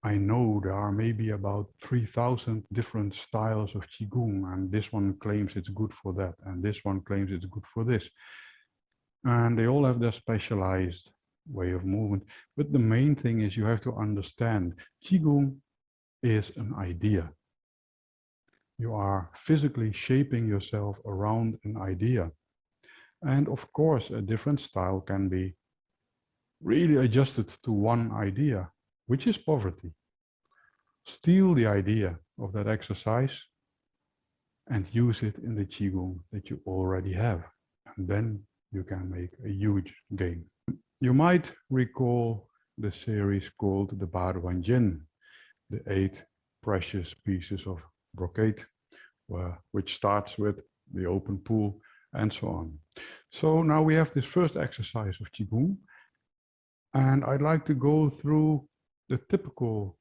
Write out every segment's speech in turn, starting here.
I know there are maybe about 3,000 different styles of Qigong, and this one claims it's good for that, and this one claims it's good for this. And they all have their specialized way of movement. But the main thing is you have to understand Qigong is an idea. You are physically shaping yourself around an idea. And of course, a different style can be really adjusted to one idea, which is poverty. Steal the idea of that exercise and use it in the Qigong that you already have. And then you can make a huge gain. You might recall the series called the Baduanjin, the 8 precious pieces of brocade, which starts with the open pool and so on. So now we have this first exercise of Qigong, and I'd like to go through the typical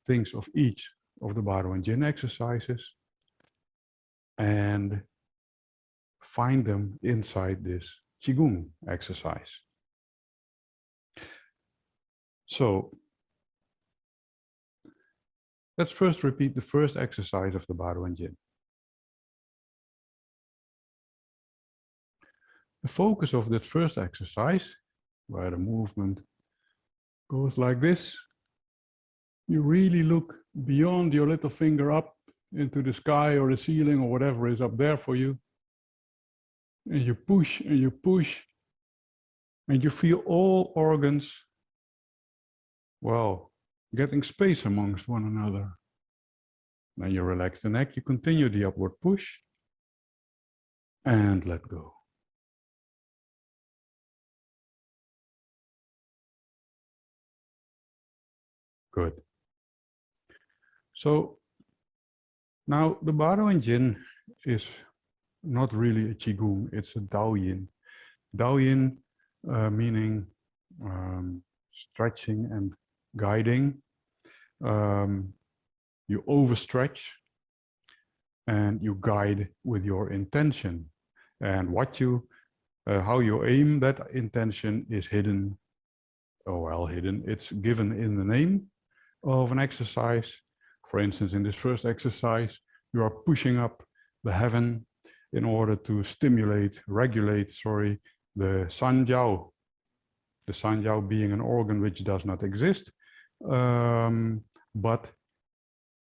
things of each of the Baduanjin exercises and find them inside this Qigong exercise. So let's first repeat the first exercise of the Baduanjin. The focus of that first exercise, where the movement goes like this, you really look beyond your little finger up into the sky or the ceiling or whatever is up there for you. And you push and you push, and you feel all organs, well, getting space amongst one another. Then you relax the neck, you continue the upward push, and let go. Good. So now the Baduanjin is not really a Qigong, it's a Daoyin. Daoyin meaning stretching and guiding. You overstretch and you guide with your intention. And what you, how you aim that intention is hidden, or well hidden, it's given in the name of an exercise. For instance, in this first exercise, you are pushing up the heaven in order to stimulate, regulate, the sanjiao. The sanjiao being an organ which does not exist, but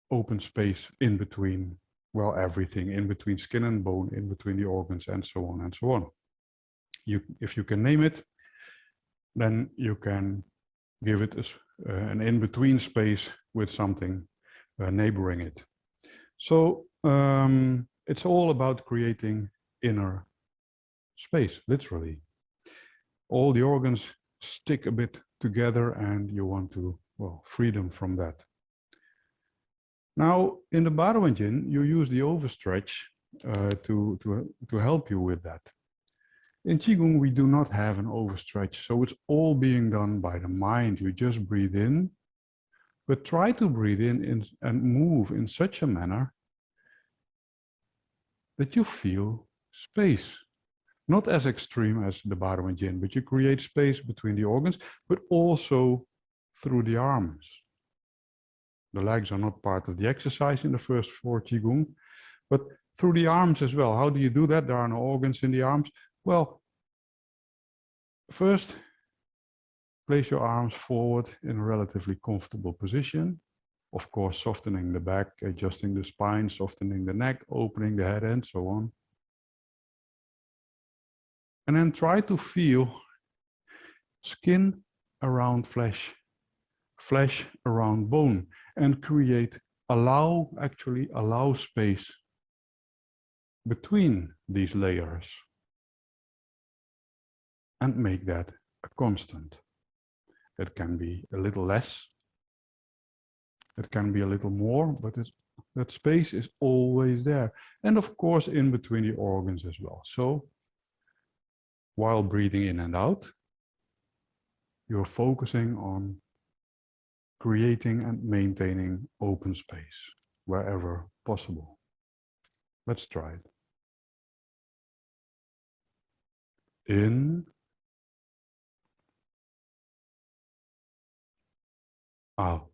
open space in between, well, everything, in between skin and bone, in between the organs, and so on and so on. If you can name it, then you can give it an in-between space with something neighboring it. So it's all about creating inner space, literally. All the organs stick a bit together and you want to, well, free them from that. Now, in the Baduanjin, you use the overstretch to help you with that. In Qigong, we do not have an overstretch, so it's all being done by the mind. You just breathe in, but try to breathe in and move in such a manner that you feel space. Not as extreme as the Baduanjin, but you create space between the organs, but also through the arms. The legs are not part of the exercise in the first 4 Qigong, but through the arms as well. How do you do that? There are no organs in the arms. Well, first, place your arms forward in a relatively comfortable position. Of course, softening the back, adjusting the spine, softening the neck, opening the head, and so on. And then try to feel skin around flesh, flesh around bone, and actually allow space between these layers. And make that a constant. It can be a little less, it can be a little more, but that space is always there. And of course, in between the organs as well. So, while breathing in and out, you're focusing on creating and maintaining open space wherever possible. Let's try it. In Out.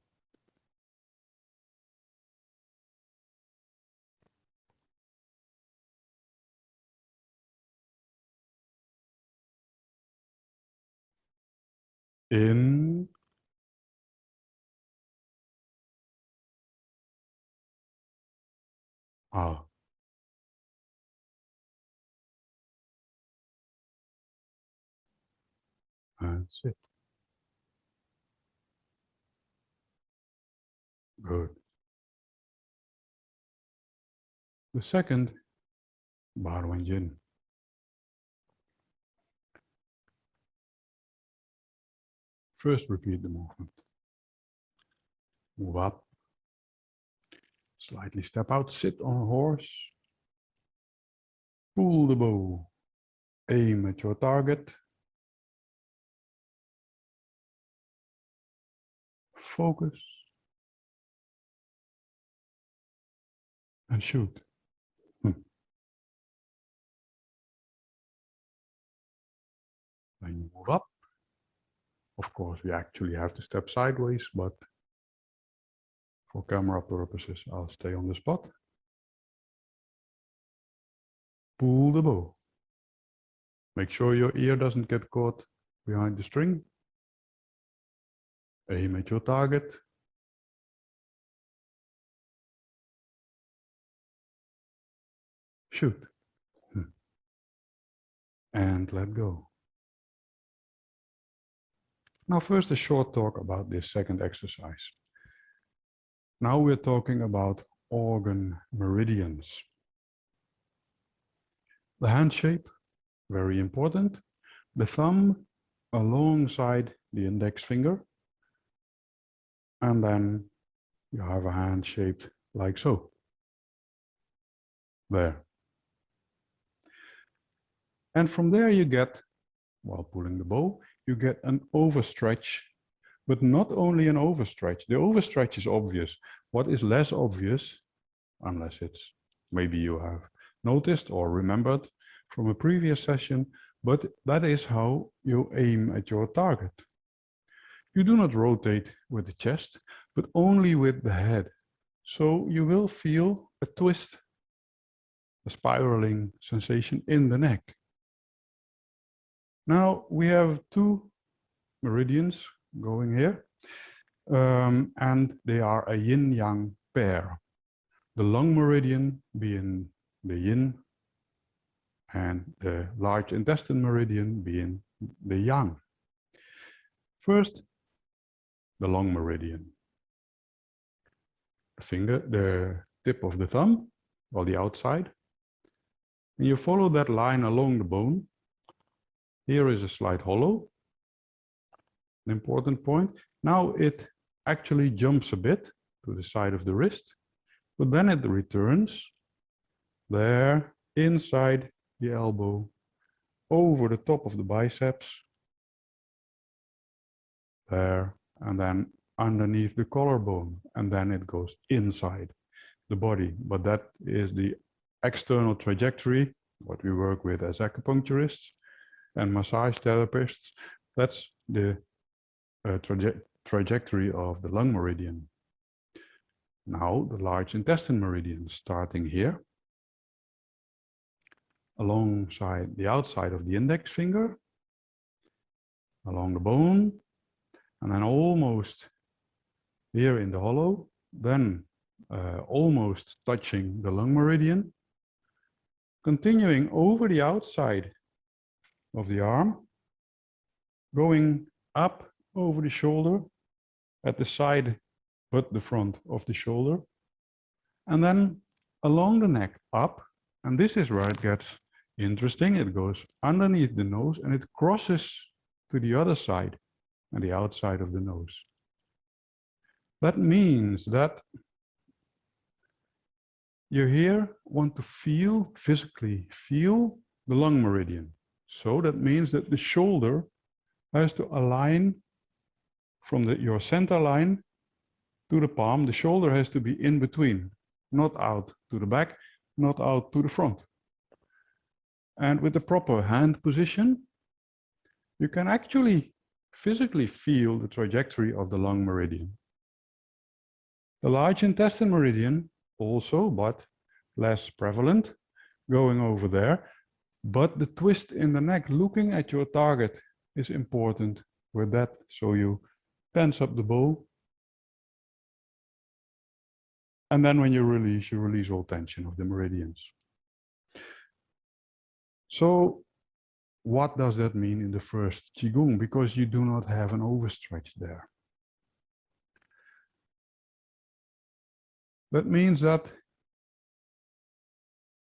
In. Out. And sit. Good. The second, Baduanjin. First, repeat the movement. Move up. Slightly step out, sit on a horse. Pull the bow. Aim at your target. Focus. And shoot. Then you move up. Of course, we actually have to step sideways, but for camera purposes, I'll stay on the spot. Pull the bow. Make sure your ear doesn't get caught behind the string. Aim at your target. Shoot. And let go. Now first a short talk about this second exercise. Now we're talking about organ meridians. The hand shape, very important. The thumb alongside the index finger. And then you have a hand shaped like so. There. And from there you get, while pulling the bow, you get an overstretch, but not only an overstretch. The overstretch is obvious. What is less obvious, unless it's maybe you have noticed or remembered from a previous session, but that is how you aim at your target. You do not rotate with the chest, but only with the head. So you will feel a twist, a spiraling sensation in the neck. Now we have two meridians going here, and they are a yin-yang pair. The lung meridian being the yin, and the large intestine meridian being the yang. First, the lung meridian. The finger, the tip of the thumb, or the outside. And you follow that line along the bone. Here is a slight hollow, an important point. Now it actually jumps a bit to the side of the wrist, but then it returns there inside the elbow, over the top of the biceps, there, and then underneath the collarbone, and then it goes inside the body. But that is the external trajectory, what we work with as acupuncturists and massage therapists. That's the trajectory of the lung meridian. Now the large intestine meridian, starting here, alongside the outside of the index finger, along the bone, and then almost here in the hollow, then almost touching the lung meridian, continuing over the outside of the arm, going up over the shoulder at the side but the front of the shoulder, and then along the neck up, and this is where it gets interesting. It goes underneath the nose and it crosses to the other side and the outside of the nose. That means that you here want to feel, physically feel the lung meridian. So that means that the shoulder has to align from your center line to the palm. The shoulder has to be in between, not out to the back, not out to the front. And with the proper hand position, you can actually physically feel the trajectory of the lung meridian. The large intestine meridian also, but less prevalent, going over there. But the twist in the neck, looking at your target, is important with that. So you tense up the bow. And then when you release all tension of the meridians. So what does that mean in the first Qigong? Because you do not have an overstretch there. That means that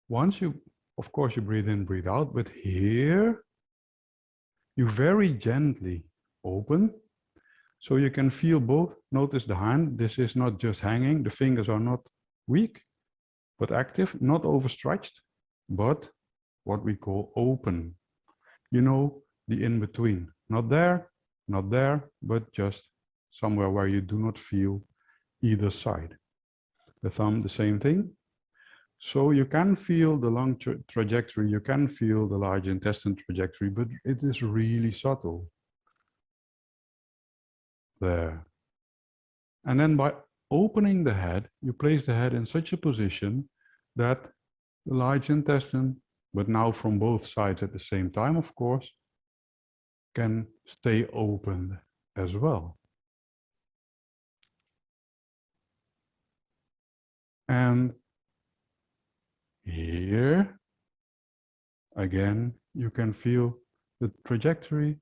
once you, of course, you breathe in, breathe out, but here you very gently open. So you can feel both. Notice the hand. This is not just hanging. The fingers are not weak, but active, not overstretched, but what we call open. You know, the in-between. Not there, but just somewhere where you do not feel either side. The thumb, the same thing. So you can feel the lung trajectory, you can feel the large intestine trajectory, but it is really subtle. There. And then by opening the head, you place the head in such a position that the large intestine, but now from both sides at the same time, of course, can stay open as well. And here, again, you can feel the trajectory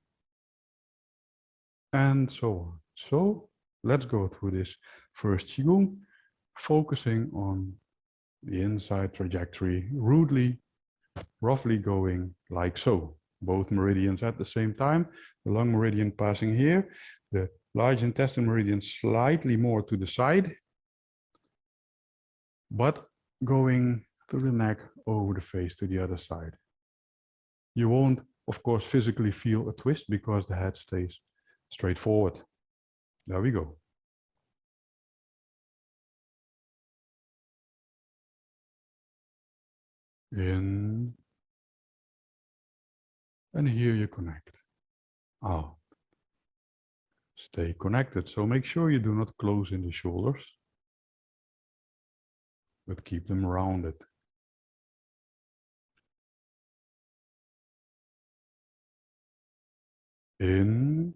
and so on. So let's go through this first Qigong, focusing on the inside trajectory, roughly going like so. Both meridians at the same time, the lung meridian passing here, the large intestine meridian slightly more to the side, but going through the neck over the face to the other side. You won't, of course, physically feel a twist because the head stays straight forward. There we go. In, and here you connect. Out. Stay connected. So make sure you do not close in the shoulders, but keep them rounded. In.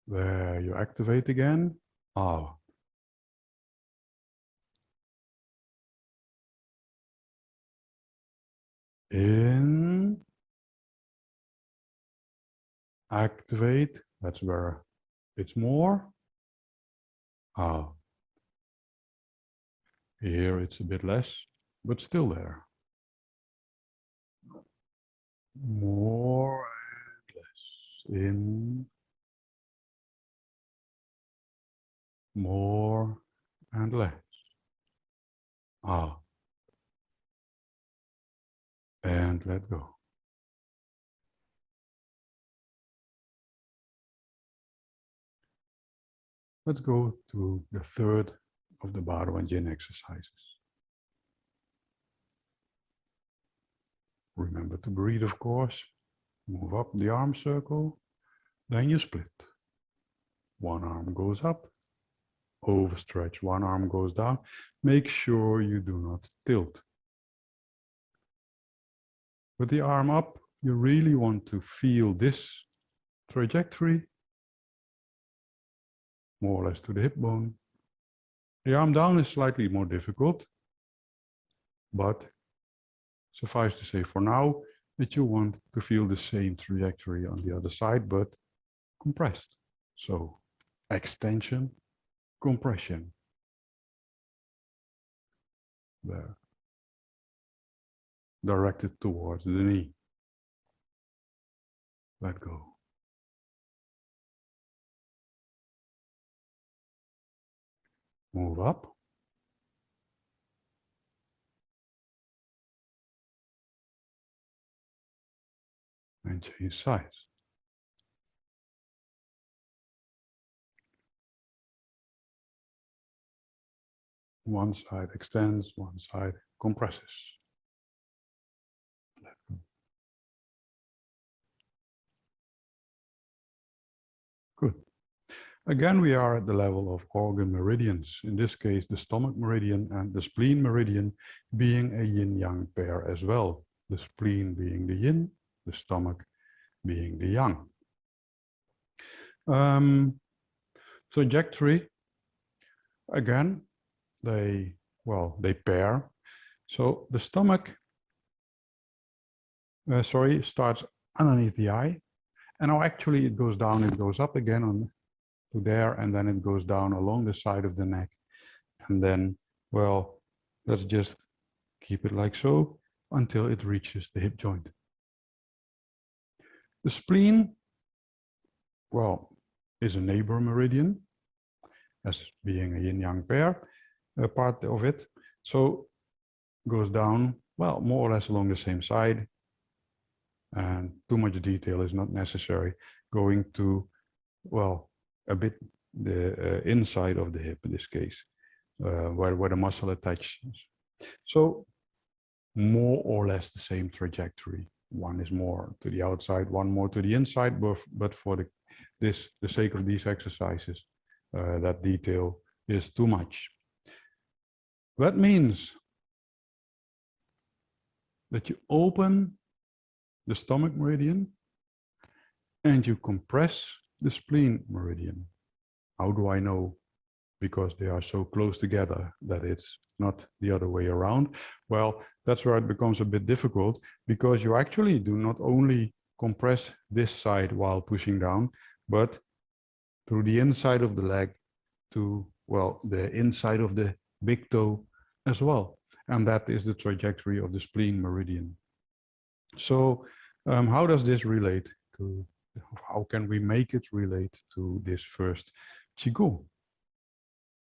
There you activate again. Out. In. Activate. That's where it's more. Out. Here it's a bit less, but still there. More and less. In. More and less. Out. And let go. Let's go to the third of the Baduanjin exercises. Remember to breathe, of course. Move up the arm circle. Then you split. One arm goes up. Overstretch. One arm goes down. Make sure you do not tilt. With the arm up, you really want to feel this trajectory, more or less to the hip bone. The arm down is slightly more difficult, but suffice to say for now that you want to feel the same trajectory on the other side, but compressed. So extension, compression. There. Directed towards the knee. Let go. Move up. And change sides. One side extends, one side compresses. Let go. Good. Again, we are at the level of organ meridians, in this case, the stomach meridian and the spleen meridian being a yin-yang pair as well. The spleen being the yin, the stomach being the yang. Trajectory, again, they pair. So the stomach, starts underneath the eye. And now actually it goes down, it goes up again on to there, and then it goes down along the side of the neck. And then, well, let's just keep it like so until it reaches the hip joint. The spleen, well, is a neighbor meridian, as being a yin-yang pair, a part of it. So goes down, well, more or less along the same side. And too much detail is not necessary. Going to, well, a bit the inside of the hip in this case, where the muscle attaches. So more or less the same trajectory. One is more to the outside, one more to the inside, but for the sake of these exercises, that detail is too much. That means that you open the stomach meridian and you compress the spleen meridian. How do I know? Because they are so close together that it's not the other way around. Well, that's where it becomes a bit difficult, because you actually do not only compress this side while pushing down, but through the inside of the leg to, well, the inside of the big toe as well. And that is the trajectory of the spleen meridian. So how does this relate to, how can we make it relate to this first Qigong?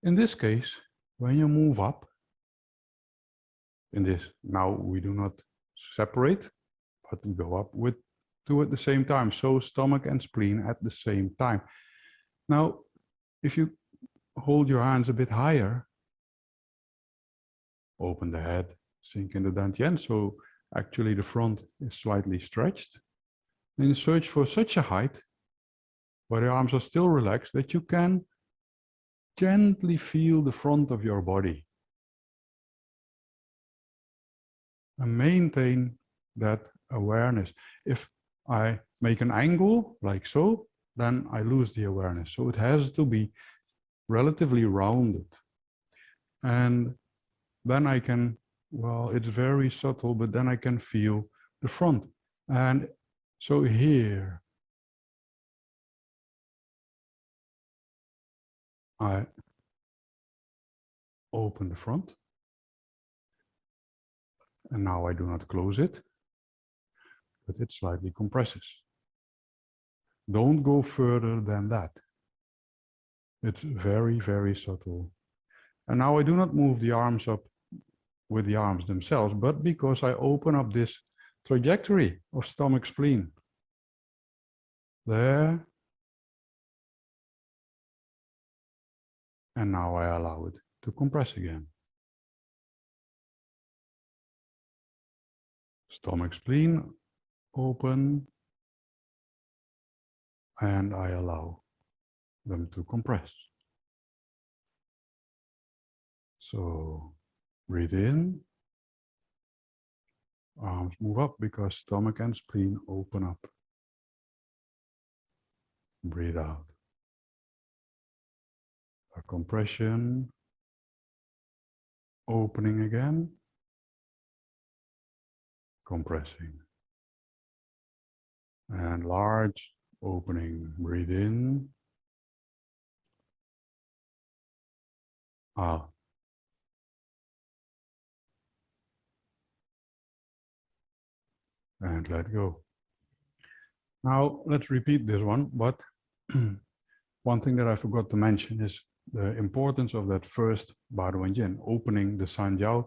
In this case, when you move up, in this, now we do not separate, but we go up with two at the same time. So stomach and spleen at the same time. Now, if you hold your hands a bit higher, open the head, sink in the dantian. So actually the front is slightly stretched. And search for such a height where the arms are still relaxed that you can gently feel the front of your body. And maintain that awareness. If I make an angle like so, then I lose the awareness. So it has to be relatively rounded. And then I can, well, it's very subtle, but then I can feel the front. And so here, I open the front. And now I do not close it, but it slightly compresses. Don't go further than that. It's very, very subtle. And now I do not move the arms up with the arms themselves, but because I open up this trajectory of stomach spleen. There. And now I allow it to compress again. Stomach spleen, open, and I allow them to compress. So breathe in, arms move up because stomach and spleen open up. Breathe out. A compression, opening again, compressing. And large opening, breathe in, out. And let go. Now let's repeat this one, but one thing that I forgot to mention is the importance of that first Baduanjin, opening the Sanjiao,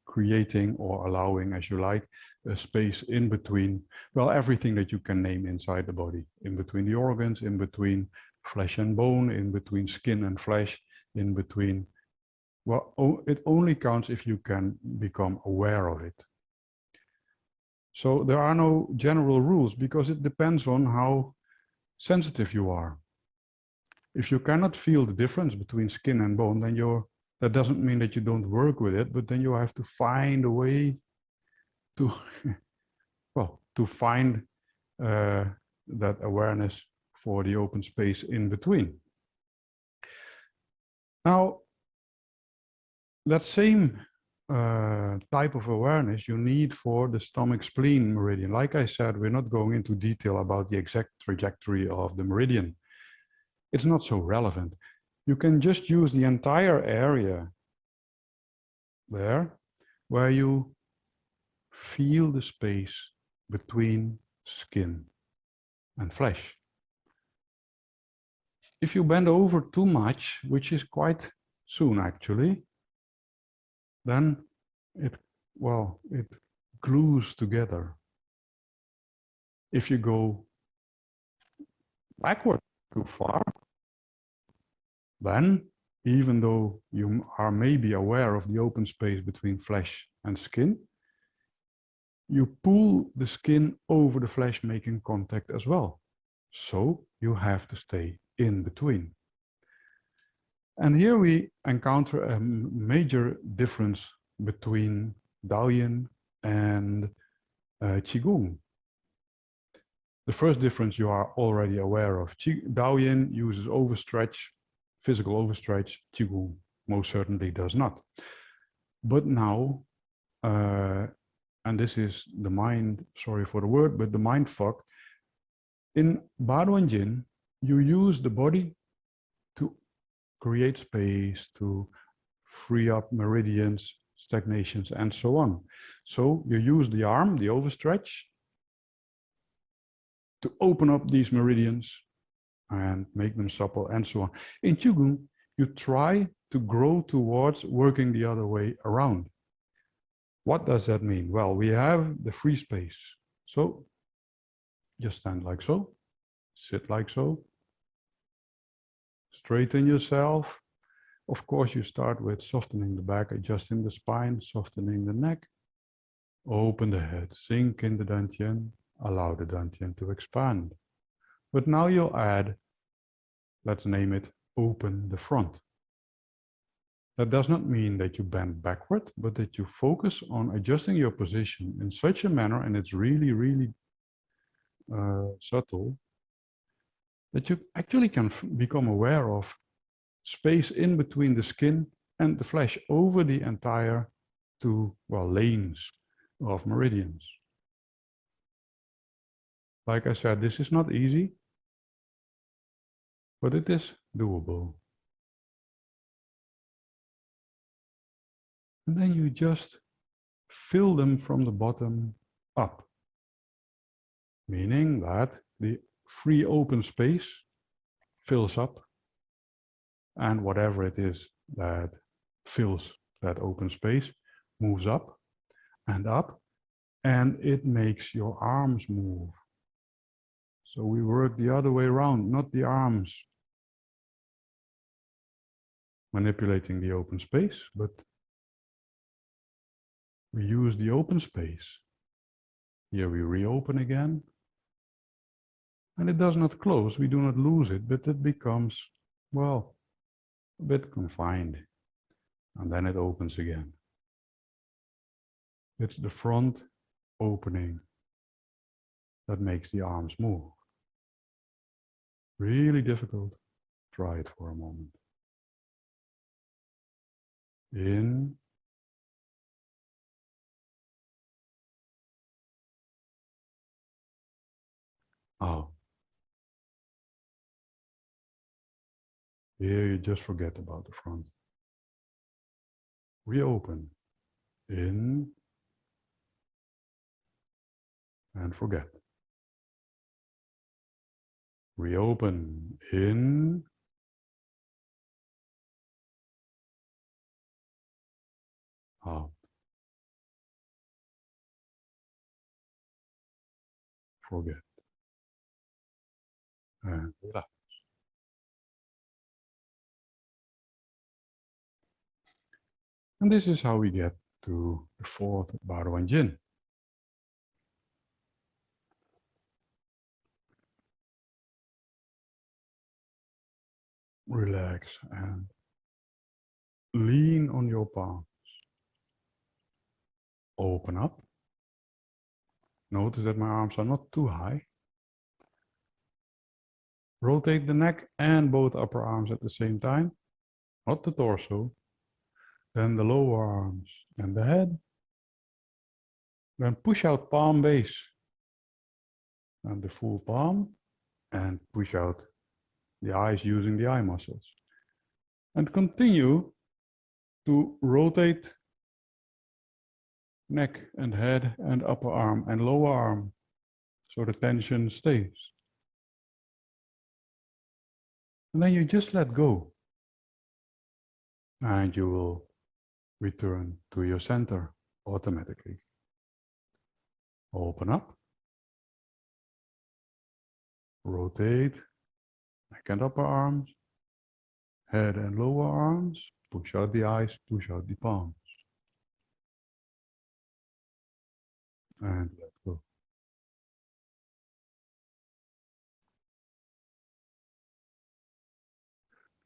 creating or allowing, as you like, a space in between, well, everything that you can name inside the body, in between the organs, in between flesh and bone, in between skin and flesh, in between, well, it only counts if you can become aware of it. So there are no general rules because it depends on how sensitive you are. If you cannot feel the difference between skin and bone, then that doesn't mean that you don't work with it, but then you have to find a way to, well, to find that awareness for the open space in between. Now, that same type of awareness you need for the stomach spleen meridian. Like I said, we're not going into detail about the exact trajectory of the meridian. It's not so relevant. You can just use the entire area there where you feel the space between skin and flesh. If you bend over too much, which is quite soon actually, then it glues together. If you go backward too far, then even though you are maybe aware of the open space between flesh and skin, you pull the skin over the flesh, making contact as well. So you have to stay in between. And here we encounter a major difference between Daoyin and Qigong. The first difference you are already aware of. Daoyin uses overstretch, physical overstretch. Qigong most certainly does not. But now, and this is the mind, sorry for the word, but the mind fuck. In Baduanjin, you use the body to create space, to free up meridians, stagnations, and so on. So you use the arm, the overstretch, to open up these meridians and make them supple and so on. In Qigong, you try to grow towards working the other way around. What does that mean? Well, we have the free space. So just stand like so, sit like so, straighten yourself. Of course, you start with softening the back, adjusting the spine, softening the neck, open the head, sink in the dantian, allow the dantian to expand. But now you'll add, let's name it, open the front. That does not mean that you bend backward, but that you focus on adjusting your position in such a manner, and it's really, really subtle, that you actually can become aware of space in between the skin and the flesh over the entire two, well, lanes of meridians. Like I said, this is not easy, but it is doable. And then you just fill them from the bottom up, meaning that the free open space fills up, and whatever it is that fills that open space moves up, and it makes your arms move. So we work the other way around, not the arms manipulating the open space, but we use the open space. Here we reopen again, and it does not close, we do not lose it, but it becomes, well, a bit confined, and then it opens again. It's the front opening that makes the arms move. Really difficult. Try it for a moment. In. Out. Here you just forget about the front. Reopen. In. And forget. Reopen. In. Out. Forget. And relax. And this is how we get to the fourth Baduanjin. Relax and lean on your palms. Open up. Notice that my arms are not too high. Rotate the neck and both upper arms at the same time, not the torso. Then the lower arms and the head. Then push out palm base and the full palm, and push out the eyes using the eye muscles. And continue to rotate neck and head and upper arm and lower arm so the tension stays. And then you just let go. And you will return to your center automatically. Open up. Rotate neck and upper arms, head and lower arms. Push out the eyes, push out the palms. And let go.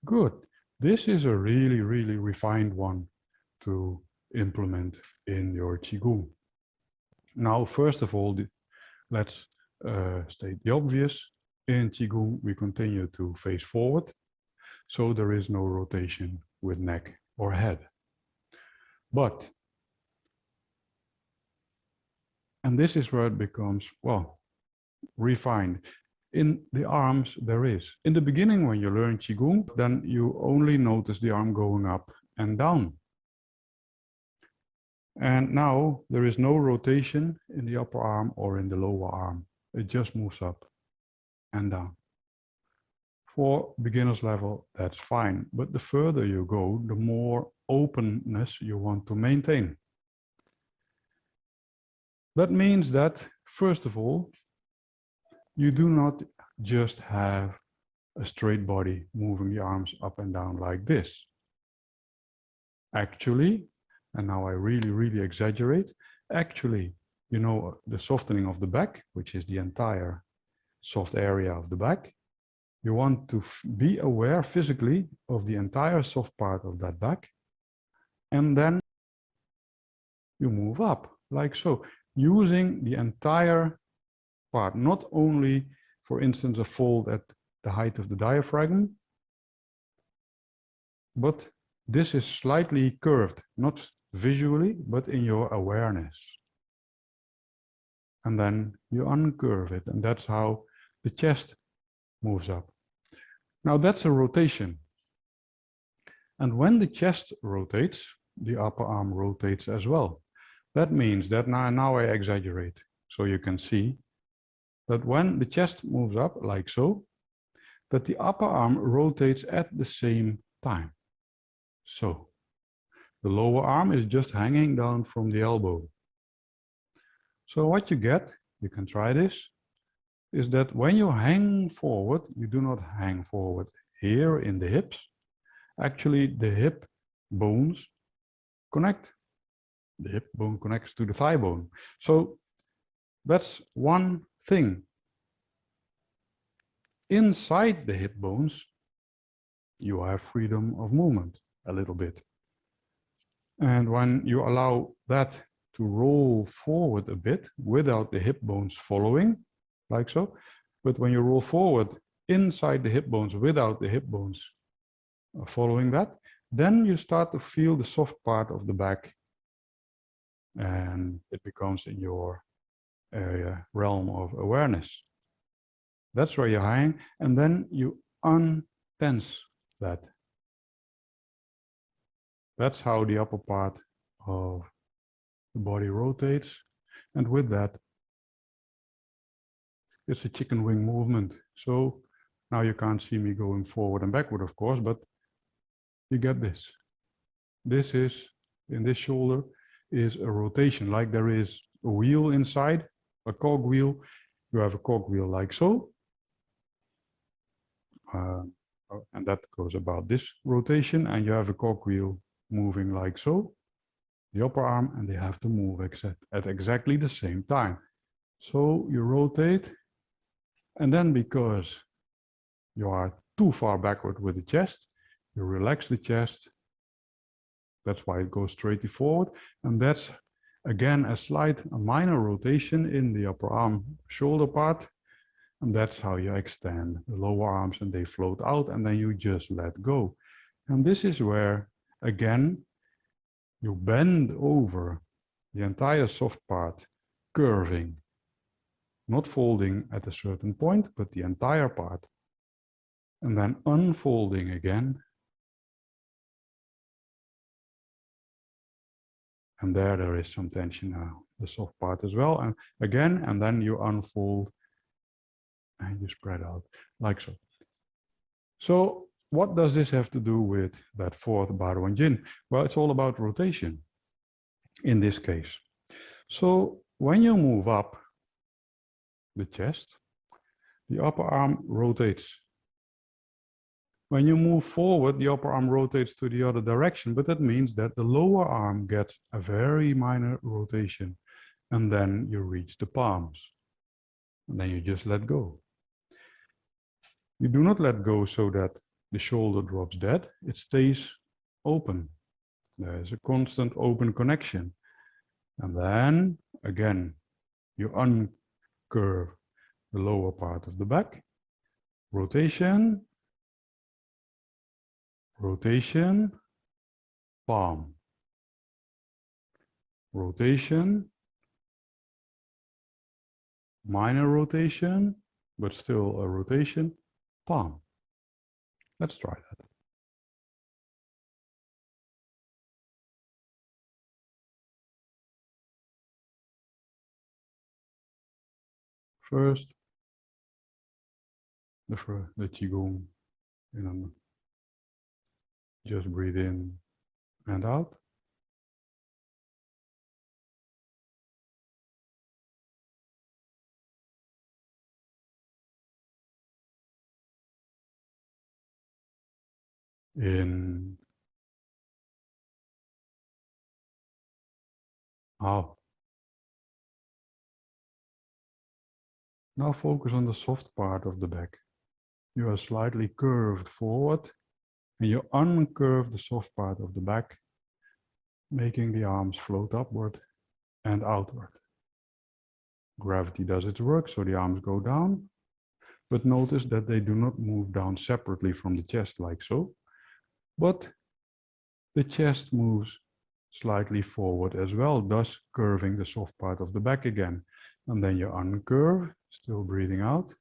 Good. This is a really, really refined one to implement in your Qigong. Now, first of all, let's state the obvious. In Qigong, we continue to face forward, so there is no rotation with neck or head. But, and this is where it becomes, well, refined. In the arms, there is. In the beginning, when you learn Qigong, then you only notice the arm going up and down. And now there is no rotation in the upper arm or in the lower arm. It just moves up and down. For beginner's level, that's fine. But the further you go, the more openness you want to maintain. That means that, first of all, you do not just have a straight body moving the arms up and down like this. Actually, and now I really, really exaggerate, actually, you know, the softening of the back, which is the entire soft area of the back, you want to be aware physically of the entire soft part of that back, and then you move up, like so, using the entire part, not only, for instance, a fold at the height of the diaphragm, but this is slightly curved, not visually, but in your awareness. And then you uncurve it, and that's how the chest moves up. Now that's a rotation. And when the chest rotates, the upper arm rotates as well. That means that now I exaggerate, so you can see that when the chest moves up, like so, that the upper arm rotates at the same time. So, the lower arm is just hanging down from the elbow. So what you get, you can try this, is that when you hang forward, you do not hang forward here in the hips. Actually, the hip bones connect. The hip bone connects to the thigh bone. So that's one thing. Inside the hip bones, you have freedom of movement a little bit. And when you allow that to roll forward a bit without the hip bones following, like so, but when you roll forward inside the hip bones without the hip bones following that, then you start to feel the soft part of the back, and it becomes in your area, realm of awareness. That's where you hang, and then you untense that. That's how the upper part of the body rotates, and with that, it's a chicken wing movement. So now you can't see me going forward and backward, of course, but you get this. This is, in this shoulder, is a rotation, like there is a wheel inside, a cog wheel. You have a cog wheel like so. And that goes about this rotation, and you have a cog wheel moving like so, the upper arm, and they have to move at exactly the same time. So you rotate, and then because you are too far backward with the chest. You relax the chest. That's why it goes straight forward. And that's, again, a minor rotation in the upper arm shoulder part. And that's how you extend the lower arms and they float out and then you just let go. And this is where, again, you bend over the entire soft part, curving, not folding at a certain point, but the entire part. And then unfolding again. And there is some tension now, the soft part as well. And again, and then you unfold and you spread out like so. So what does this have to do with that fourth Baduanjin? Well, it's all about rotation in this case. So when you move up the chest, the upper arm rotates. When you move forward, the upper arm rotates to the other direction, but that means that the lower arm gets a very minor rotation. And then you reach the palms. And then you just let go. You do not let go so that the shoulder drops dead. It stays open. There is a constant open connection. And then, again, you uncurve the lower part of the back. Rotation. Rotation. Palm. Rotation. Minor rotation, but still a rotation. Palm. Let's try that. First, the Qigong. Just breathe in and out. In, out. Now focus on the soft part of the back. You are slightly curved forward and you uncurve the soft part of the back, making the arms float upward and outward. Gravity does its work, so the arms go down, but notice that they do not move down separately from the chest like so, but the chest moves slightly forward as well, thus curving the soft part of the back again. And then you uncurve, still breathing out,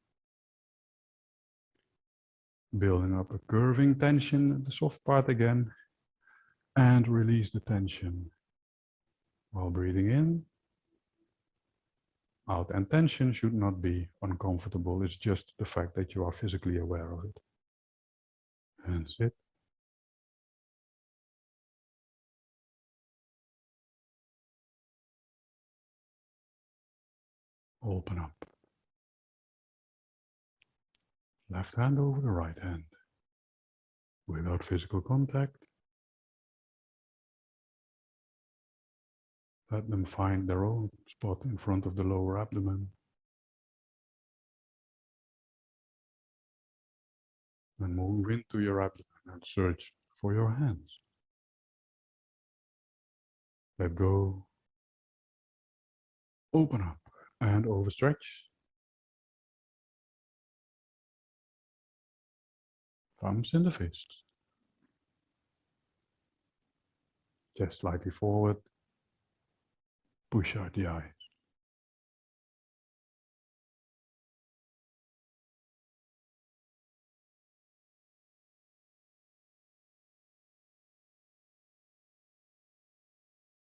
building up a curving tension at the soft part again, and release the tension while breathing in, out. And tension should not be uncomfortable. It's just the fact that you are physically aware of it. And sit. Open up. Left hand over the right hand. Without physical contact. Let them find their own spot in front of the lower abdomen. And move into your abdomen and search for your hands. Let go. Open up and overstretch. Thumbs in the fists. Chest slightly forward. Push out the eyes.